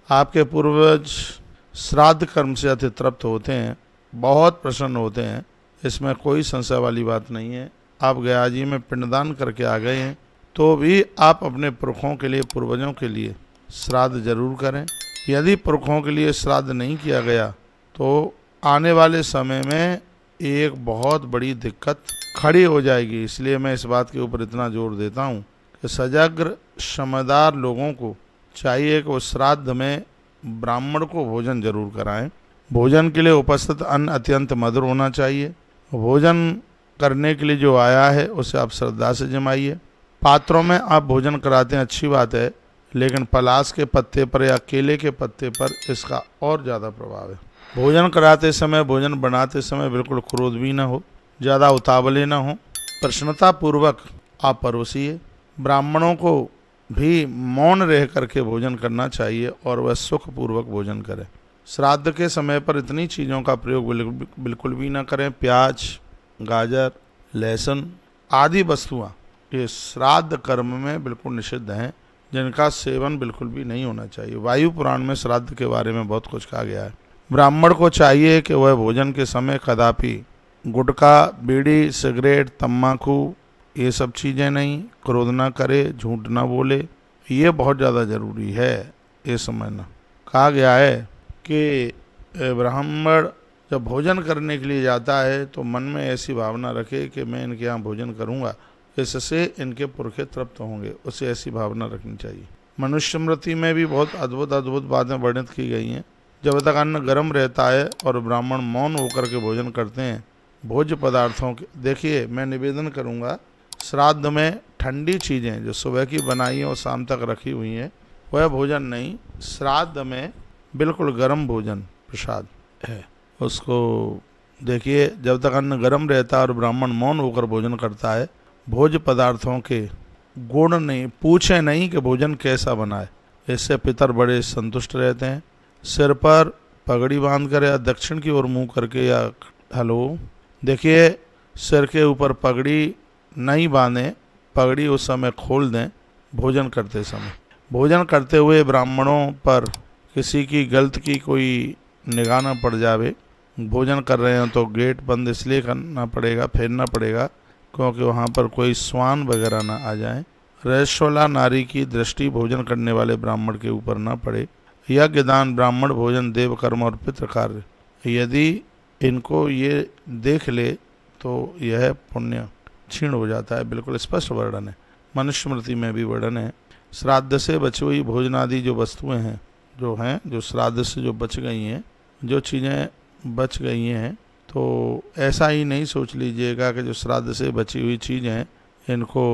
आपके पूर्वज श्राद्ध कर्म से अति तृप्त होते हैं, बहुत प्रसन्न होते हैं, इसमें कोई संशय वाली बात नहीं है। आप गया जी में पिंडदान करके आ गए हैं तो भी आप अपने पुरखों के लिए, पूर्वजों के लिए श्राद्ध जरूर करें। यदि पुरखों के लिए श्राद्ध नहीं किया गया तो आने वाले समय में एक बहुत बड़ी दिक्कत खड़ी हो जाएगी। इसलिए मैं इस बात के ऊपर इतना जोर देता हूँ कि सजग्र समझदार लोगों को चाहिए कि वो श्राद्ध में ब्राह्मण को भोजन जरूर कराएं। भोजन के लिए उपस्थित अन्न अत्यंत मधुर होना चाहिए। भोजन करने के लिए जो आया है उसे आप श्रद्धा से जमाइए। पात्रों में आप भोजन कराते हैं, अच्छी बात है, लेकिन पलाश के पत्ते पर या केले के पत्ते पर इसका और ज़्यादा प्रभाव है। भोजन कराते समय, भोजन बनाते समय बिल्कुल क्रोध भी ना हो, ज़्यादा उतावले ना हो, प्रसन्नता पूर्वक आप परोसिए। ब्राह्मणों को भी मौन रह करके भोजन करना चाहिए और वह सुखपूर्वक भोजन करें। श्राद्ध के समय पर इतनी चीज़ों का प्रयोग बिल्कुल भी ना करें। प्याज, गाजर, लहसुन आदि वस्तुआं ये श्राद्ध कर्म में बिल्कुल निषिद्ध हैं, जिनका सेवन बिल्कुल भी नहीं होना चाहिए। वायु पुराण में श्राद्ध के बारे में बहुत कुछ कहा गया है। ब्राह्मण को चाहिए कि वह भोजन के समय कदापि गुटखा, बीड़ी, सिगरेट, तम्बाकू ये सब चीज़ें नहीं, क्रोध ना करे, झूठ ना बोले, ये बहुत ज़्यादा ज़रूरी है ये समझना। कहा गया है कि ब्राह्मण जब भोजन करने के लिए जाता है तो मन में ऐसी भावना रखे कि मैं इनके यहाँ भोजन करूँगा, इससे इनके पुरखे तृप्त होंगे, उसे ऐसी भावना रखनी चाहिए। मनुस्मृति में भी बहुत अद्भुत अद्भुत बातें वर्णित की गई हैं। जब तक अन्न गर्म रहता है और ब्राह्मण मौन होकर के भोजन करते हैं, भोज्य पदार्थों के, देखिए मैं निवेदन करूँगा, श्राद्ध में ठंडी चीज़ें जो सुबह की बनाई हैं और शाम तक रखी हुई हैं वह भोजन नहीं, श्राद्ध में बिल्कुल गर्म भोजन प्रसाद है उसको देखिए। जब तक अन्न गर्म रहता है और ब्राह्मण मौन होकर भोजन करता है, भोज्य पदार्थों के गुण नहीं, पूछे नहीं कि भोजन कैसा बना है, इससे पितर बड़े संतुष्ट रहते हैं। सिर पर पगड़ी बांध कर या दक्षिण की ओर मुंह करके या देखिए सिर के ऊपर पगड़ी नहीं बांधें, पगड़ी उस समय खोल दें भोजन करते समय। भोजन करते हुए ब्राह्मणों पर किसी की गलत की कोई निगाह न पड़ जावे। भोजन कर रहे हैं तो गेट बंद इसलिए करना पड़ेगा, फेरना पड़ेगा क्योंकि वहाँ पर कोई स्वान वगैरह ना आ जाए। रजस्वला नारी की दृष्टि भोजन करने वाले ब्राह्मण के ऊपर ना पड़े। यज्ञ, दान, ब्राह्मण भोजन, देव कर्म और पितृ कार्य, यदि इनको ये देख ले तो यह पुण्य क्षीण हो जाता है। बिल्कुल स्पष्ट वर्णन है, मनुस्मृति में भी वर्णन है। श्राद्ध से बची हुई भोजन आदि जो वस्तुएं हैं, जो श्राद्ध से जो बच गई हैं, जो चीज़ें बच गई हैं, तो ऐसा ही नहीं सोच लीजिएगा कि जो श्राद्ध से बची हुई चीज़ें हैं इनको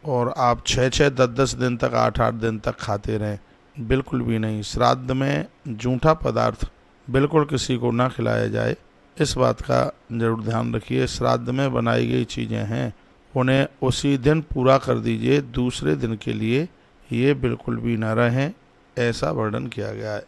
और आप 6-6, 10-10 दिन तक, 8-8 दिन तक खाते रहें, बिल्कुल भी नहीं। श्राद्ध में जूठा पदार्थ बिल्कुल किसी को ना खिलाया जाए, इस बात का जरूर ध्यान रखिए। श्राद्ध में बनाई गई चीज़ें हैं उन्हें उसी दिन पूरा कर दीजिए, दूसरे दिन के लिए ये बिल्कुल भी ना रहें, ऐसा वर्णन किया गया है।